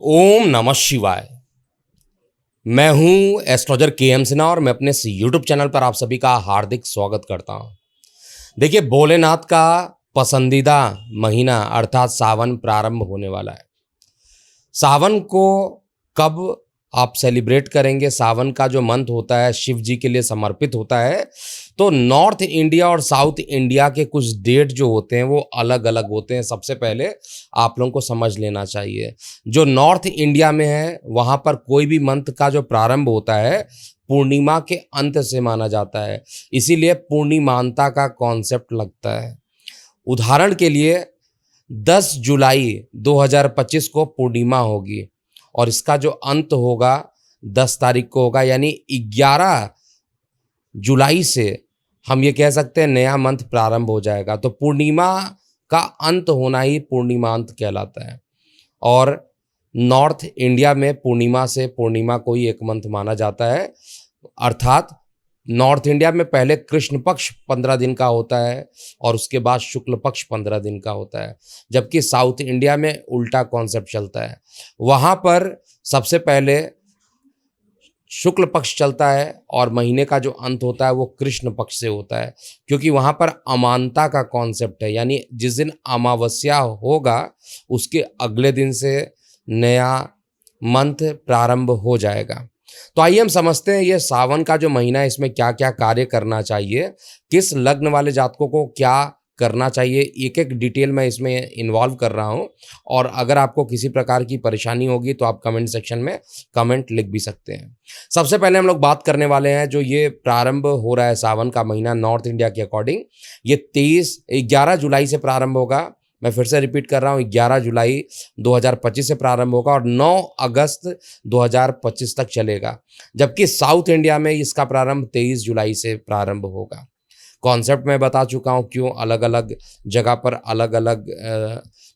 ओम नमः शिवाय। मैं हूं एस्ट्रोलॉजर के सिन्हा और मैं अपने इस यूट्यूब चैनल पर आप सभी का हार्दिक स्वागत करता हूं। देखिए, भोलेनाथ का पसंदीदा महीना अर्थात सावन प्रारंभ होने वाला है। सावन को कब आप सेलिब्रेट करेंगे? सावन का जो मंथ होता है शिव जी के लिए समर्पित होता है। तो नॉर्थ इंडिया और साउथ इंडिया के कुछ डेट जो होते हैं वो अलग अलग होते हैं। सबसे पहले आप लोगों को समझ लेना चाहिए, जो नॉर्थ इंडिया में है वहाँ पर कोई भी मंथ का जो प्रारंभ होता है पूर्णिमा के अंत से माना जाता है, इसीलिए पूर्णिमानता का कॉन्सेप्ट लगता है। उदाहरण के लिए 10 जुलाई 2025 को पूर्णिमा होगी और इसका जो अंत होगा 10 तारीख को होगा, यानी 11 जुलाई से हम ये कह सकते हैं नया मंथ प्रारंभ हो जाएगा। तो पूर्णिमा का अंत होना ही पूर्णिमांत कहलाता है। और नॉर्थ इंडिया में पूर्णिमा से पूर्णिमा को ही एक मंथ माना जाता है, अर्थात नॉर्थ इंडिया में पहले कृष्ण पक्ष 15 दिन का होता है और उसके बाद शुक्ल पक्ष 15 दिन का होता है, जबकि साउथ इंडिया में उल्टा कॉन्सेप्ट चलता है। वहाँ पर सबसे पहले शुक्ल पक्ष चलता है और महीने का जो अंत होता है वो कृष्ण पक्ष से होता है, क्योंकि वहाँ पर अमानता का कॉन्सेप्ट है, यानी जिस दिन अमावस्या होगा उसके अगले दिन से नया मंथ प्रारंभ हो जाएगा। तो आइए हम समझते हैं ये सावन का जो महीना है इसमें क्या क्या कार्य करना चाहिए, किस लग्न वाले जातकों को क्या करना चाहिए, एक एक डिटेल मैं इसमें इन्वॉल्व कर रहा हूं। और अगर आपको किसी प्रकार की परेशानी होगी तो आप कमेंट सेक्शन में कमेंट लिख भी सकते हैं। सबसे पहले हम लोग बात करने वाले हैं जो ये प्रारंभ हो रहा है सावन का महीना नॉर्थ इंडिया के अकॉर्डिंग, ये 11 जुलाई से प्रारंभ होगा। मैं फिर से रिपीट कर रहा हूँ, 11 जुलाई 2025 से प्रारंभ होगा और 9 अगस्त 2025 तक चलेगा, जबकि साउथ इंडिया में इसका प्रारंभ 23 जुलाई से प्रारंभ होगा। कॉन्सेप्ट मैं बता चुका हूँ क्यों अलग अलग जगह पर अलग अलग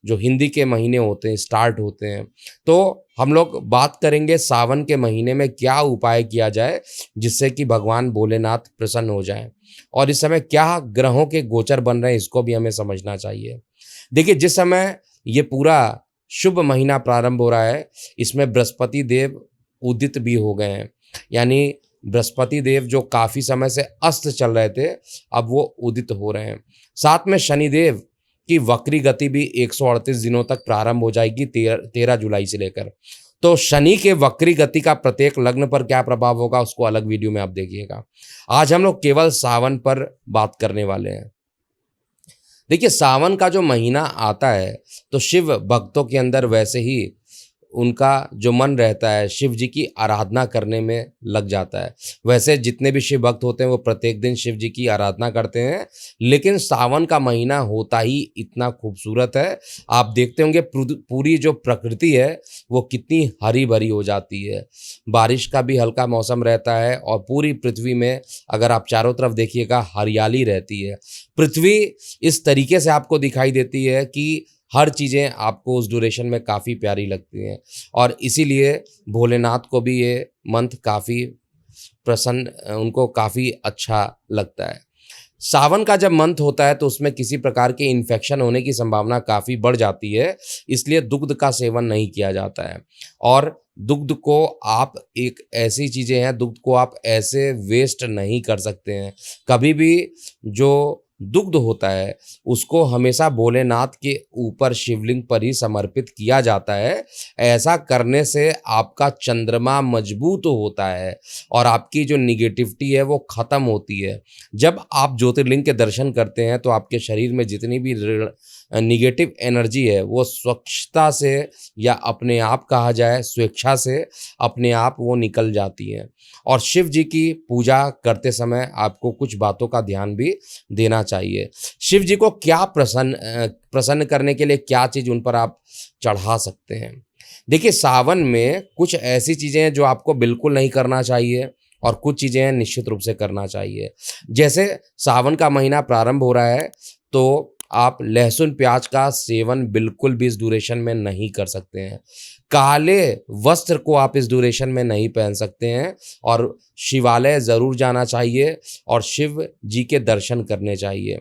जो हिंदी के महीने होते हैं स्टार्ट होते हैं। तो हम लोग बात करेंगे सावन के महीने में क्या उपाय किया जाए जिससे कि भगवान भोलेनाथ प्रसन्न हो जाएं, और इस समय क्या ग्रहों के गोचर बन रहे हैं इसको भी हमें समझना चाहिए। देखिए, जिस समय ये पूरा शुभ महीना प्रारंभ हो रहा है इसमें बृहस्पति देव उदित भी हो गए हैं, यानी बृहस्पति देव जो काफ़ी समय से अस्त चल रहे थे अब वो उदित हो रहे हैं। साथ में शनिदेव की वक्री गति भी 138 दिनों तक प्रारंभ हो जाएगी 13 जुलाई से लेकर। तो शनि के वक्री गति का प्रत्येक लग्न पर क्या प्रभाव होगा उसको अलग वीडियो में आप देखिएगा। आज हम लोग केवल सावन पर बात करने वाले हैं। देखिए, सावन का जो महीना आता है तो शिव भक्तों के अंदर वैसे ही उनका जो मन रहता है शिव जी की आराधना करने में लग जाता है। वैसे जितने भी शिव भक्त होते हैं वो प्रत्येक दिन शिव जी की आराधना करते हैं, लेकिन सावन का महीना होता ही इतना खूबसूरत है। आप देखते होंगे पूरी जो प्रकृति है वो कितनी हरी भरी हो जाती है, बारिश का भी हल्का मौसम रहता है और पूरी पृथ्वी में अगर आप चारों तरफ देखिएगा हरियाली रहती है। पृथ्वी इस तरीके से आपको दिखाई देती है कि हर चीज़ें आपको उस ड्यूरेशन में काफ़ी प्यारी लगती हैं, और इसीलिए भोलेनाथ को भी ये मंथ काफ़ी प्रसन्न, उनको काफ़ी अच्छा लगता है। सावन का जब मंथ होता है तो उसमें किसी प्रकार के इन्फेक्शन होने की संभावना काफ़ी बढ़ जाती है, इसलिए दुग्ध का सेवन नहीं किया जाता है। और दुग्ध को आप एक ऐसी चीज़ें हैं, दुग्ध को आप ऐसे वेस्ट नहीं कर सकते हैं। कभी भी जो दुग्ध होता है उसको हमेशा भोलेनाथ के ऊपर शिवलिंग पर ही समर्पित किया जाता है। ऐसा करने से आपका चंद्रमा मजबूत होता है और आपकी जो निगेटिविटी है वो ख़त्म होती है। जब आप ज्योतिर्लिंग के दर्शन करते हैं तो आपके शरीर में जितनी भी निगेटिव एनर्जी है वो स्वच्छता से या अपने आप कहा जाए स्वेच्छा से अपने आप वो निकल जाती हैं। और शिव जी की पूजा करते समय आपको कुछ बातों का ध्यान भी देना चाहिए। शिव जी को क्या प्रसन्न करने के लिए क्या चीज़ उन पर आप चढ़ा सकते हैं। देखिए, सावन में कुछ ऐसी चीज़ें हैं जो आपको बिल्कुल नहीं करना चाहिए और कुछ चीज़ें हैं निश्चित रूप से करना चाहिए। जैसे सावन का महीना प्रारंभ हो रहा है तो आप लहसुन प्याज का सेवन बिल्कुल भी इस ड्यूरेशन में नहीं कर सकते हैं। काले वस्त्र को आप इस ड्यूरेशन में नहीं पहन सकते हैं और शिवालय ज़रूर जाना चाहिए और शिव जी के दर्शन करने चाहिए।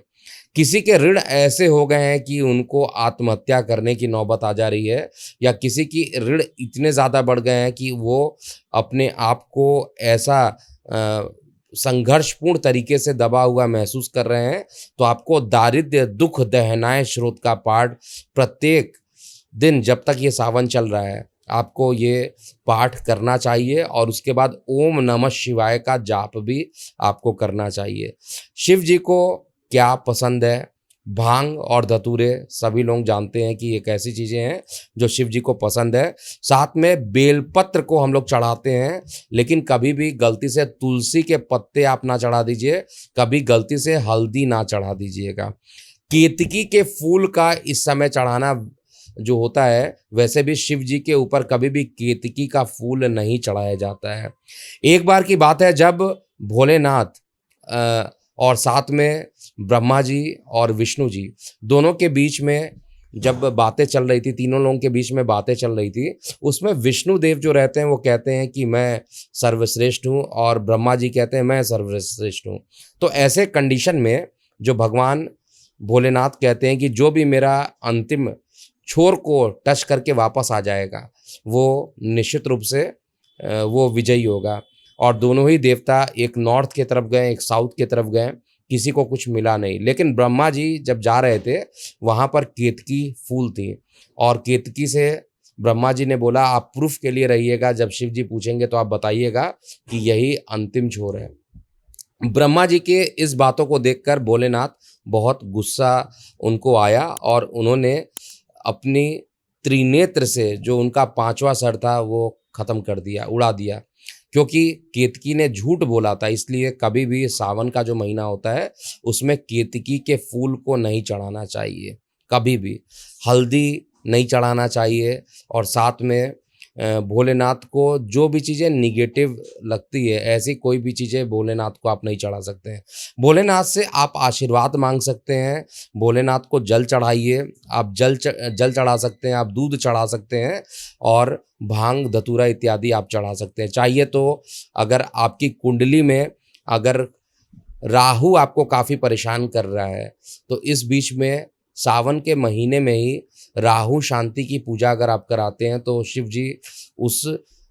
किसी के ऋण ऐसे हो गए हैं कि उनको आत्महत्या करने की नौबत आ जा रही है, या किसी की ऋण इतने ज़्यादा बढ़ गए हैं कि वो अपने आप को ऐसा संघर्षपूर्ण तरीके से दबा हुआ महसूस कर रहे हैं, तो आपको दारिद्र्य दुख दहनाए स्रोत का पाठ प्रत्येक दिन जब तक ये सावन चल रहा है आपको ये पाठ करना चाहिए, और उसके बाद ओम नमः शिवाय का जाप भी आपको करना चाहिए। शिव जी को क्या पसंद है? भांग और धतूरे सभी लोग जानते हैं कि एक ऐसी चीज़ें हैं जो शिव जी को पसंद है। साथ में बेलपत्र को हम लोग चढ़ाते हैं, लेकिन कभी भी गलती से तुलसी के पत्ते आप ना चढ़ा दीजिए, कभी गलती से हल्दी ना चढ़ा दीजिएगा। केतकी के फूल का इस समय चढ़ाना जो होता है, वैसे भी शिव जी के ऊपर कभी भी केतकी का फूल नहीं चढ़ाया जाता है। एक बार की बात है जब भोलेनाथ और साथ में ब्रह्मा जी और विष्णु जी दोनों के बीच में जब बातें चल रही थी, तीनों लोगों के बीच में बातें चल रही थी, उसमें विष्णु देव जो रहते हैं वो कहते हैं कि मैं सर्वश्रेष्ठ हूँ, और ब्रह्मा जी कहते हैं मैं सर्वश्रेष्ठ हूँ। तो ऐसे कंडीशन में जो भगवान भोलेनाथ कहते हैं कि जो भी मेरा अंतिम छोर को टच करके वापस आ जाएगा वो निश्चित रूप से वो विजयी होगा। और दोनों ही देवता एक नॉर्थ की तरफ गए, एक साउथ की तरफ गए, किसी को कुछ मिला नहीं। लेकिन ब्रह्मा जी जब जा रहे थे वहाँ पर केतकी फूल थी, और केतकी से ब्रह्मा जी ने बोला आप प्रूफ के लिए रहिएगा, जब शिव जी पूछेंगे तो आप बताइएगा कि यही अंतिम छोर है। ब्रह्मा जी के इस बातों को देखकर भोलेनाथ बहुत गुस्सा उनको आया, और उन्होंने अपनी त्रिनेत्र से जो उनका 5वां सर था वो खत्म कर दिया, उड़ा दिया। क्योंकि केतकी ने झूठ बोला था, इसलिए कभी भी सावन का जो महीना होता है उसमें केतकी के फूल को नहीं चढ़ाना चाहिए, कभी भी हल्दी नहीं चढ़ाना चाहिए। और साथ में भोलेनाथ को जो भी चीज़ें निगेटिव लगती है, ऐसी कोई भी चीज़ें भोलेनाथ को आप नहीं चढ़ा सकते हैं। भोलेनाथ से आप आशीर्वाद मांग सकते हैं, भोलेनाथ को जल चढ़ाइए, आप जल चढ़ा सकते हैं, आप दूध चढ़ा सकते हैं, और भांग धतूरा इत्यादि आप चढ़ा सकते हैं। चाहिए तो अगर आपकी कुंडली में अगर राहु आपको काफ़ी परेशान कर रहा है, तो इस बीच में सावन के महीने में ही राहु शांति की पूजा अगर आप कराते हैं तो शिव जी उस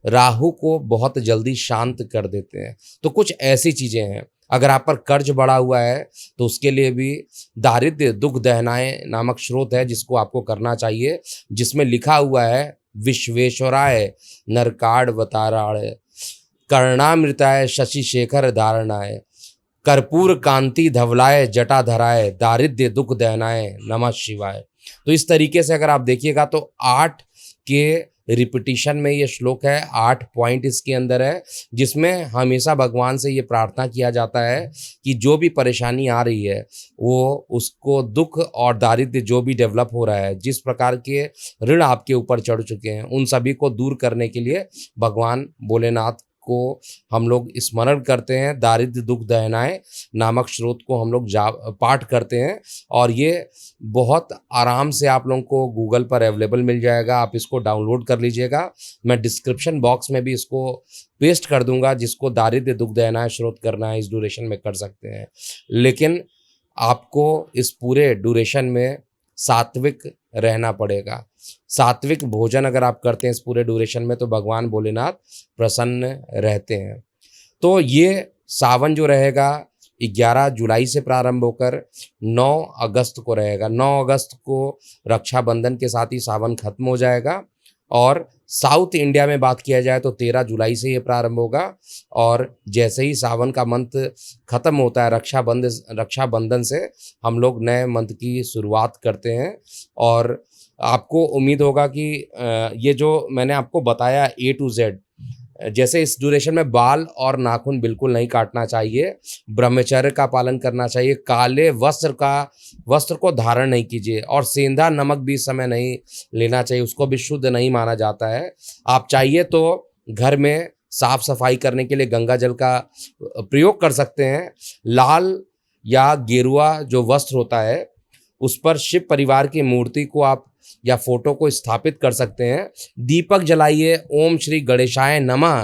राहु को बहुत जल्दी शांत कर देते हैं। तो कुछ ऐसी चीज़ें हैं। अगर आप पर कर्ज बढ़ा हुआ है तो उसके लिए भी दारिद्र्य दुख दहनाए नामक स्रोत है जिसको आपको करना चाहिए, जिसमें लिखा हुआ है विश्वेश्वराय नरकाड़वताराय कर्णामृताय शशि शेखर धारणाय कर्पूर कांति धवलाय जटाधराय दारिद्र्य दुख दहनाय नमः शिवाय। तो इस तरीके से अगर आप देखिएगा तो 8 के रिपीटिशन में ये श्लोक है, 8 पॉइंट इसके अंदर है, जिसमें हमेशा भगवान से ये प्रार्थना किया जाता है कि जो भी परेशानी आ रही है वो उसको दुख और दारिद्र्य जो भी डेवलप हो रहा है, जिस प्रकार के ऋण आपके ऊपर चढ़ चुके हैं, उन सभी को दूर करने के लिए भगवान भोलेनाथ को हम लोग स्मरण करते हैं। दारिद्र्य दुख दहनाए नामक स्रोत को हम लोग पाठ करते हैं, और ये बहुत आराम से आप लोगों को गूगल पर अवेलेबल मिल जाएगा। आप इसको डाउनलोड कर लीजिएगा, मैं डिस्क्रिप्शन बॉक्स में भी इसको पेस्ट कर दूंगा। जिसको दारिद्र्य दुख दहनाए स्रोत करना है इस ड्यूरेशन में कर सकते हैं, लेकिन आपको इस पूरे ड्यूरेशन में सात्विक रहना पड़ेगा। सात्विक भोजन अगर आप करते हैं इस पूरे ड्यूरेशन में तो भगवान भोलेनाथ प्रसन्न रहते हैं। तो ये सावन जो रहेगा 11 जुलाई से प्रारंभ होकर 9 अगस्त को रहेगा। 9 अगस्त को रक्षाबंधन के साथ ही सावन खत्म हो जाएगा, और साउथ इंडिया में बात किया जाए तो 13 जुलाई से ये प्रारंभ होगा, और जैसे ही सावन का मंथ खत्म होता है रक्षाबंधन से हम लोग नए मंथ की शुरुआत करते हैं। और आपको उम्मीद होगा कि ये जो मैंने आपको बताया A to Z, जैसे इस ड्यूरेशन में बाल और नाखून बिल्कुल नहीं काटना चाहिए, ब्रह्मचर्य का पालन करना चाहिए, काले वस्त्र को धारण नहीं कीजिए, और सेंधा नमक भी इस समय नहीं लेना चाहिए, उसको भी शुद्ध नहीं माना जाता है। आप चाहिए तो घर में साफ सफाई करने के लिए गंगा जल का प्रयोग कर सकते हैं। लाल या गेरुआ जो वस्त्र होता है उस पर शिव परिवार की मूर्ति को आप या फोटो को स्थापित कर सकते हैं। दीपक जलाइए, ओम श्री गणेशाय नमः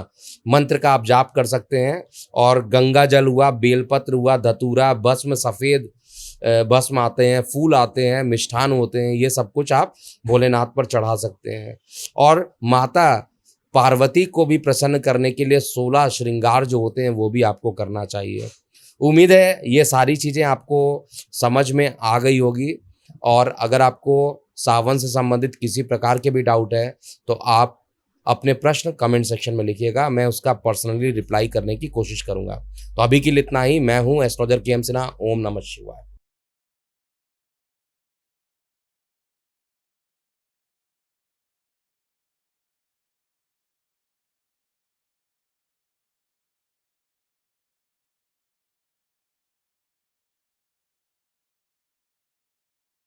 मंत्र का आप जाप कर सकते हैं। और गंगा जल हुआ, बेलपत्र हुआ, धतूरा, भस्म, सफ़ेद भस्म आते हैं, फूल आते हैं, मिष्ठान होते हैं, ये सब कुछ आप भोलेनाथ पर चढ़ा सकते हैं। और माता पार्वती को भी प्रसन्न करने के लिए 16 श्रृंगार जो होते हैं वो भी आपको करना चाहिए। उम्मीद है ये सारी चीज़ें आपको समझ में आ गई होगी, और अगर आपको सावन से संबंधित किसी प्रकार के भी डाउट है तो आप अपने प्रश्न कमेंट सेक्शन में लिखिएगा, मैं उसका पर्सनली रिप्लाई करने की कोशिश करूंगा। तो अभी के लिए इतना ही। मैं हूं एस्ट्रोलॉजर के एम सिन्हा। ओम नमः शिवाय।